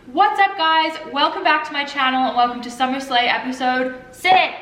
What's up, guys? Welcome back to my channel and welcome to Summer Slay episode 6.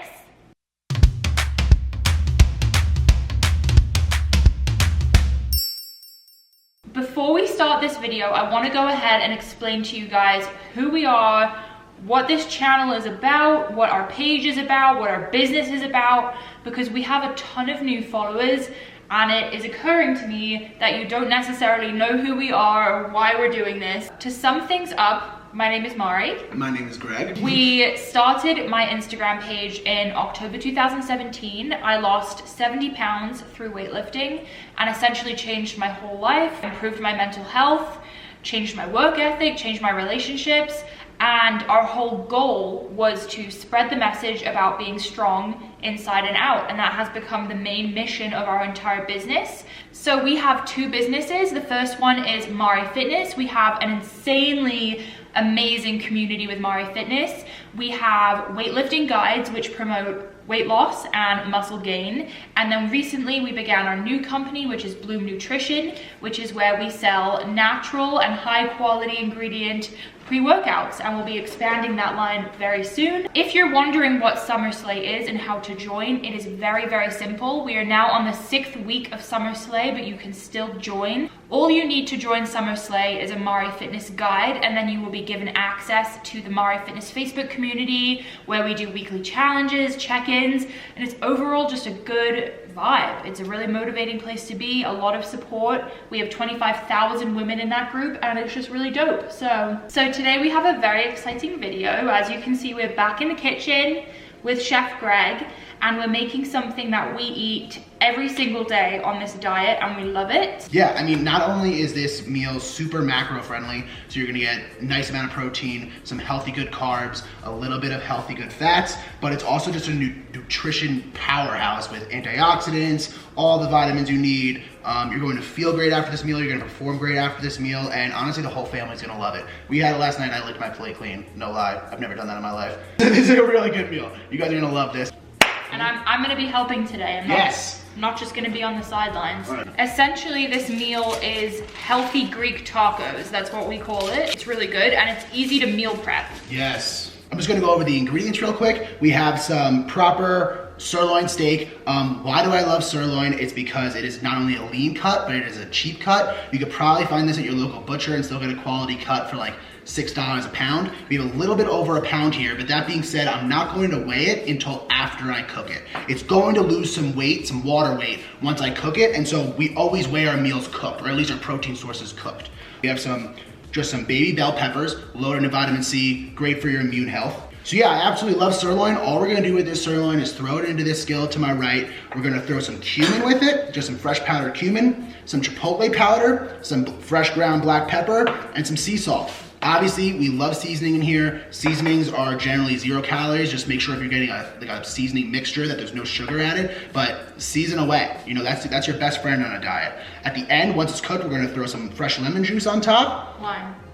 Before we start this video, I want to go ahead and explain to you guys who we are, what this channel is about, what our page is about, what our business is about, because we have a ton of new followers and it is occurring to me that you don't necessarily know who we are or why we're doing this. To sum things up, my name is Mari. My name is Greg. We started my Instagram page in October 2017. I lost 70 pounds through weightlifting and essentially changed my whole life, improved my mental health, changed my work ethic, changed my relationships. And our whole goal was to spread the message about being strong inside and out. And that has become the main mission of our entire business. So we have two businesses. The first one is Mari Fitness. We have an insanely amazing community with Mari Fitness. We have weightlifting guides, which promote weight loss and muscle gain. And then recently we began our new company, which is Bloom Nutrition, which is where we sell natural and high quality ingredient pre-workouts, and we'll be expanding that line very soon. If you're wondering what Summer Slay is and how to join, it is very, very simple. We are now on the 6th week of Summer Slay, but you can still join. All you need to join Summer Slay is a Mari Fitness guide, and then you will be given access to the Mari Fitness Facebook community where we do weekly challenges, check-ins, and it's overall just a good vibe. It's a really motivating place to be, a lot of support. We have 25,000 women in that group and it's just really dope. So today we have a very exciting video. As you can see, we're back in the kitchen with Chef Greg and we're making something that we eat every single day on this diet and we love it. Yeah, I mean, not only is this meal super macro friendly, so you're gonna get a nice amount of protein, some healthy good carbs, a little bit of healthy good fats, but it's also just a nutrition powerhouse with antioxidants, all the vitamins you need. You're going to feel great after this meal, you're gonna perform great after this meal, and honestly, the whole family's gonna love it. We had it last night and I licked my plate clean, no lie. I've never done that in my life. This is a really good meal. You guys are gonna love this. And I'm gonna be helping today. I'm not just gonna be on the sidelines. Right. Essentially, this meal is healthy Greek tacos. That's what we call it. It's really good and it's easy to meal prep. Yes. I'm just gonna go over the ingredients real quick. We have some proper sirloin steak. Why do I love sirloin? It's because it is not only a lean cut, but it is a cheap cut. You could probably find this at your local butcher and still get a quality cut for like $6 a pound. We have a little bit over a pound here, but that being said, I'm not going to weigh it until after I cook it. It's going to lose some weight, some water weight, once I cook it, and so we always weigh our meals cooked, or at least our protein sources cooked. We have just some baby bell peppers, loaded in vitamin C, great for your immune health. So yeah, I absolutely love sirloin. All we're gonna do with this sirloin is throw it into this skillet to my right. We're gonna throw some cumin with it, just some fresh powdered cumin, some chipotle powder, some fresh ground black pepper, and some sea salt. Obviously, we love seasoning in here. Seasonings are generally 0 calories. Just make sure if you're getting a seasoning mixture that there's no sugar added, but season away. You know, that's your best friend on a diet. At the end, once it's cooked, we're gonna throw some fresh lemon juice on top.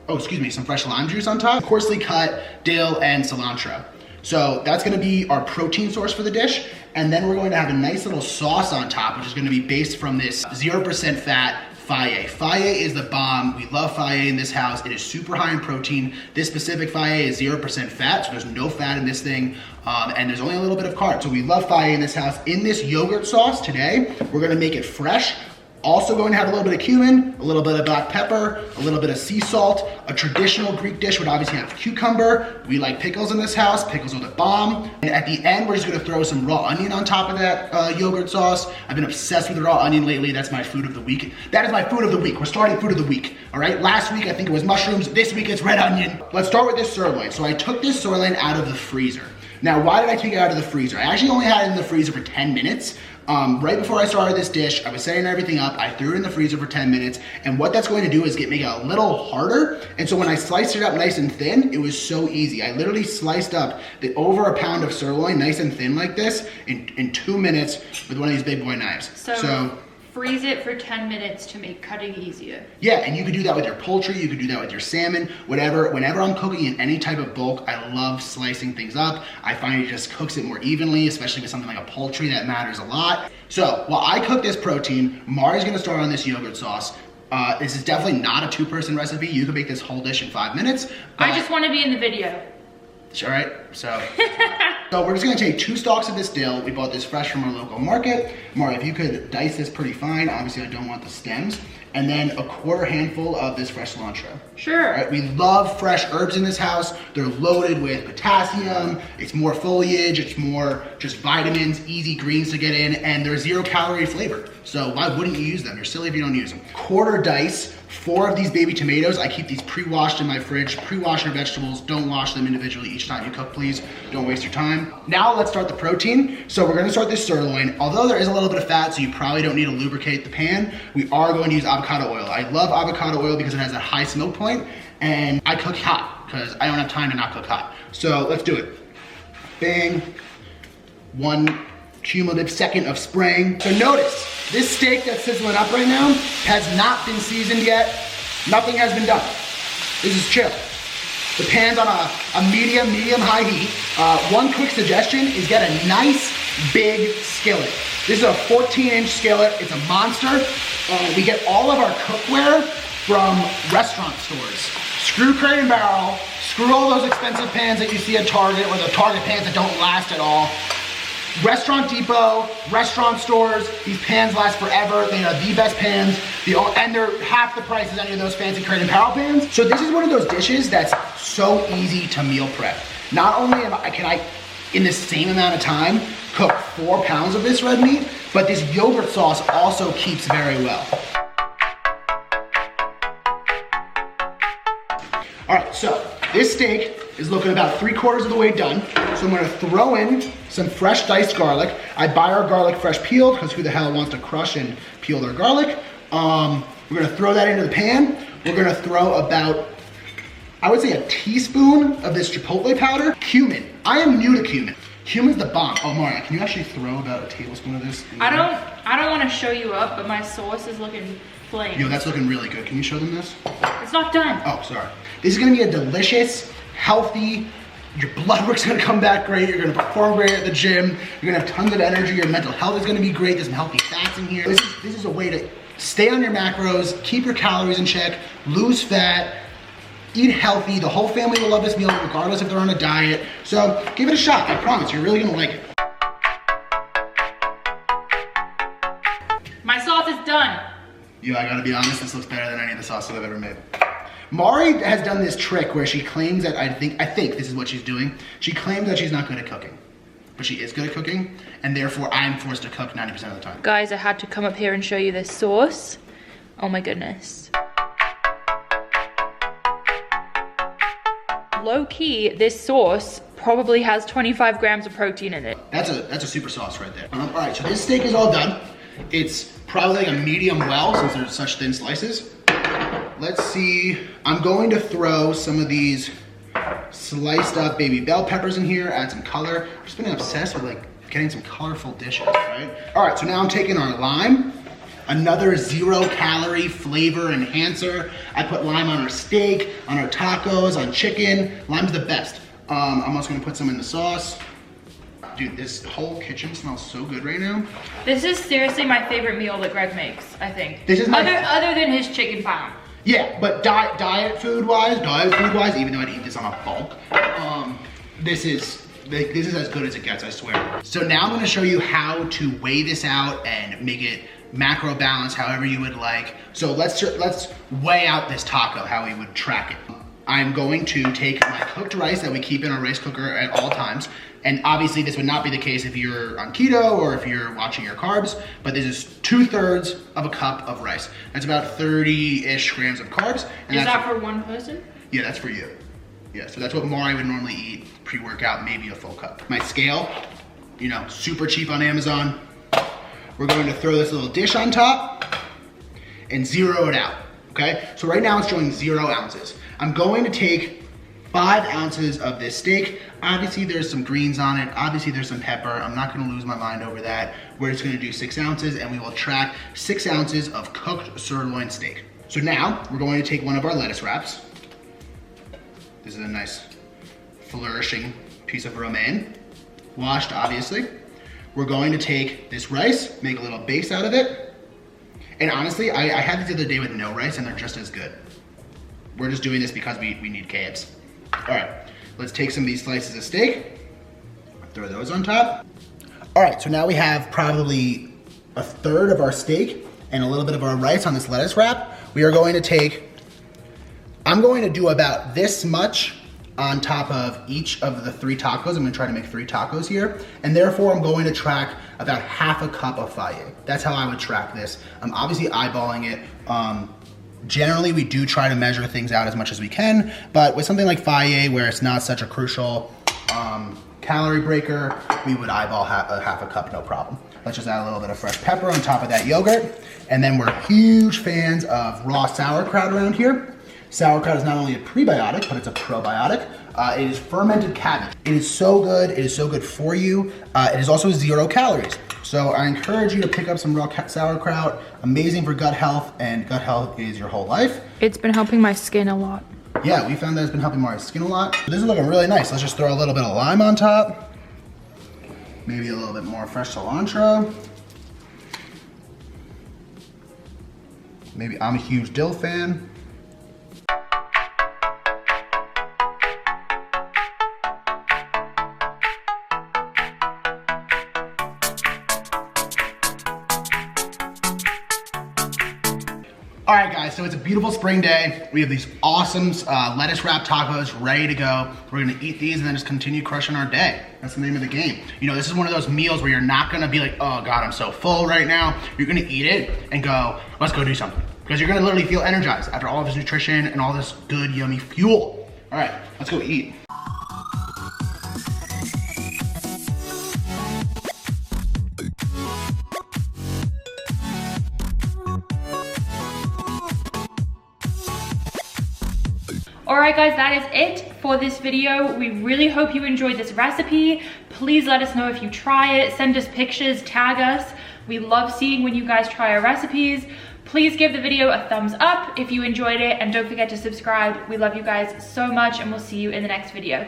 Some fresh lime juice on top. Coarsely cut dill and cilantro. So that's gonna be our protein source for the dish. And then we're going to have a nice little sauce on top, which is gonna be based from this 0% fat fage. Fage is the bomb. We love fage in this house. It is super high in protein. This specific fage is 0% fat, so there's no fat in this thing, and there's only a little bit of carb. So we love fage in this house. In this yogurt sauce today, we're gonna make it fresh. Also going to have a little bit of cumin, a little bit of black pepper, a little bit of sea salt. A traditional Greek dish would obviously have cucumber. We like pickles in this house. Pickles are the bomb. And at the end, we're just gonna throw some raw onion on top of that yogurt sauce. I've been obsessed with the raw onion lately. That's my food of the week. That is my food of the week. We're starting food of the week, all right? Last week, I think it was mushrooms. This week, it's red onion. Let's start with this sirloin. So I took this sirloin out of the freezer. Now, why did I take it out of the freezer? I actually only had it in the freezer for 10 minutes. Right before I started this dish, I was setting everything up. I threw it in the freezer for 10 minutes. And what that's going to do is make it a little harder. And so when I sliced it up nice and thin, it was so easy. I literally sliced up over a pound of sirloin, nice and thin like this, in 2 minutes with one of these big boy knives. So freeze it for 10 minutes to make cutting easier. Yeah, and you could do that with your poultry, you could do that with your salmon, whatever. Whenever I'm cooking in any type of bulk, I love slicing things up. I find it just cooks it more evenly, especially with something like a poultry that matters a lot. So while I cook this protein, Mari's gonna start on this yogurt sauce. This is definitely not a 2-person recipe. You can make this whole dish in 5 minutes. I just want to be in the video. All right, so we're just gonna take 2 stalks of this dill. We bought this fresh from our local market. Mari, if you could dice this pretty fine. Obviously, I don't want the stems. And then a 1/4 handful of this fresh cilantro. Sure. Right, we love fresh herbs in this house. They're loaded with potassium. It's more foliage. It's more just vitamins, easy greens to get in, and they're 0-calorie flavor. So why wouldn't you use them? You're silly if you don't use them. 1/4 dice. 4 of these baby tomatoes. I keep these pre-washed in my fridge. Pre-wash your vegetables. Don't wash them individually each time you cook, please. Don't waste your time. Now let's start the protein. So we're gonna start this sirloin. Although there is a little bit of fat, so you probably don't need to lubricate the pan, we are going to use avocado oil. I love avocado oil because it has a high smoke point, and I cook hot because I don't have time to not cook hot. So let's do it. Bang. 1 cumulative second of spraying. So notice, this steak that's sizzling up right now has not been seasoned yet. Nothing has been done. This is chill. The pan's on a medium-high heat. One quick suggestion is get a nice big skillet. This is a 14-inch skillet. It's a monster. We get all of our cookware from restaurant stores. Screw Crate and Barrel. Screw all those expensive pans that you see at Target, or the Target pans that don't last at all. Restaurant Depot, restaurant stores, these pans last forever. They are the best pans, and they're half the price as any of those fancy Crate and Barrel pans. So this is one of those dishes that's so easy to meal prep. Not only can I, in the same amount of time, cook 4 pounds of this red meat, but this yogurt sauce also keeps very well. All right, so this steak is looking about 3/4 of the way done. So I'm gonna throw in some fresh diced garlic. I buy our garlic fresh peeled because who the hell wants to crush and peel their garlic? We're gonna throw that into the pan. We're gonna throw about, I would say, a teaspoon of this chipotle powder. Cumin. I am new to cumin. Cumin's the bomb. Oh, Maria, can you actually throw about a tablespoon of this? I don't want to show you up, but my sauce is looking plain. Yo, that's looking really good. Can you show them this? It's not done. Oh, sorry. This is gonna be a delicious, healthy, your blood work's gonna come back great, you're gonna perform great at the gym, you're gonna have tons of energy, your mental health is gonna be great, there's some healthy fats in here. This is a way to stay on your macros, keep your calories in check, lose fat, eat healthy. The whole family will love this meal regardless if they're on a diet. So give it a shot, I promise, you're really gonna like it. My sauce is done. Yo, I gotta be honest, this looks better than any of the sauces I've ever made. Mari has done this trick where she claims that, I think this is what she's doing. She claims that she's not good at cooking, but she is good at cooking, and therefore I'm forced to cook 90% of the time. Guys, I had to come up here and show you this sauce. Oh my goodness. Low key, this sauce probably has 25 grams of protein in it. That's a super sauce right there. All right, so this steak is all done. It's probably like a medium well since there's such thin slices. Let's see, I'm going to throw some of these sliced up baby bell peppers in here, add some color. I've just been obsessed with like getting some colorful dishes, right? All right, so now I'm taking our lime, another 0-calorie flavor enhancer. I put lime on our steak, on our tacos, on chicken. Lime's the best. I'm also gonna put some in the sauce. Dude, this whole kitchen smells so good right now. This is seriously my favorite meal that Greg makes, I think. This is my other than his chicken pound. Yeah, but diet food wise, even though I'd eat this on a bulk, this is as good as it gets, I swear. So now I'm gonna show you how to weigh this out and make it macro balanced, however you would like. So let's weigh out this taco, how we would track it. I'm going to take my cooked rice that we keep in our rice cooker at all times. And obviously this would not be the case if you're on keto or if you're watching your carbs, but this is 2/3 of a cup of rice. That's about 30-ish grams of carbs. And is that for one person? Yeah, that's for you. Yeah, so that's what Mari would normally eat pre-workout, maybe a full cup. My scale, you know, super cheap on Amazon. We're going to throw this little dish on top and zero it out, okay? So right now it's showing 0 ounces. I'm going to take 5 ounces of this steak. Obviously there's some greens on it. Obviously there's some pepper. I'm not gonna lose my mind over that. We're just gonna do 6 ounces and we will track 6 ounces of cooked sirloin steak. So now we're going to take one of our lettuce wraps. This is a nice flourishing piece of romaine. Washed, obviously. We're going to take this rice, make a little base out of it, And honestly, I had these the other day with no rice and they're just as good. We're just doing this because we need carbs. All right, let's take some of these slices of steak, throw those on top. All right, so now we have probably a third of our steak and a little bit of our rice on this lettuce wrap. We are going to take, I'm going to do about this much on top of each of the 3 tacos. I'm gonna try to make 3 tacos here. And therefore I'm going to track about half a cup of fage. That's how I would track this. I'm obviously eyeballing it. Generally we do try to measure things out as much as we can, but with something like fage where it's not such a crucial calorie breaker, we would eyeball half a cup, no problem. Let's just add a little bit of fresh pepper on top of that yogurt. And then we're huge fans of raw sauerkraut around here. Sauerkraut is not only a prebiotic, but it's a probiotic. It is fermented cabbage. It is so good. It is so good for you. It is also 0 calories. So I encourage you to pick up some raw sauerkraut. Amazing for gut health, and gut health is your whole life. It's been helping my skin a lot. Yeah, we found that it's been helping my skin a lot. This is looking really nice. Let's just throw a little bit of lime on top. Maybe a little bit more fresh cilantro. Maybe, I'm a huge dill fan. All right guys, so it's a beautiful spring day. We have these awesome lettuce wrap tacos ready to go. We're gonna eat these and then just continue crushing our day. That's the name of the game. You know, this is one of those meals where you're not gonna be like, oh God, I'm so full right now. You're gonna eat it and go, let's go do something. Because you're gonna literally feel energized after all of this nutrition and all this good, yummy fuel. All right, let's go eat. Alright guys, that is it for this video. We really hope you enjoyed this recipe. Please let us know if you try it. Send us pictures, tag us. We love seeing when you guys try our recipes. Please give the video a thumbs up if you enjoyed it, and don't forget to subscribe. We love you guys so much, and we'll see you in the next video.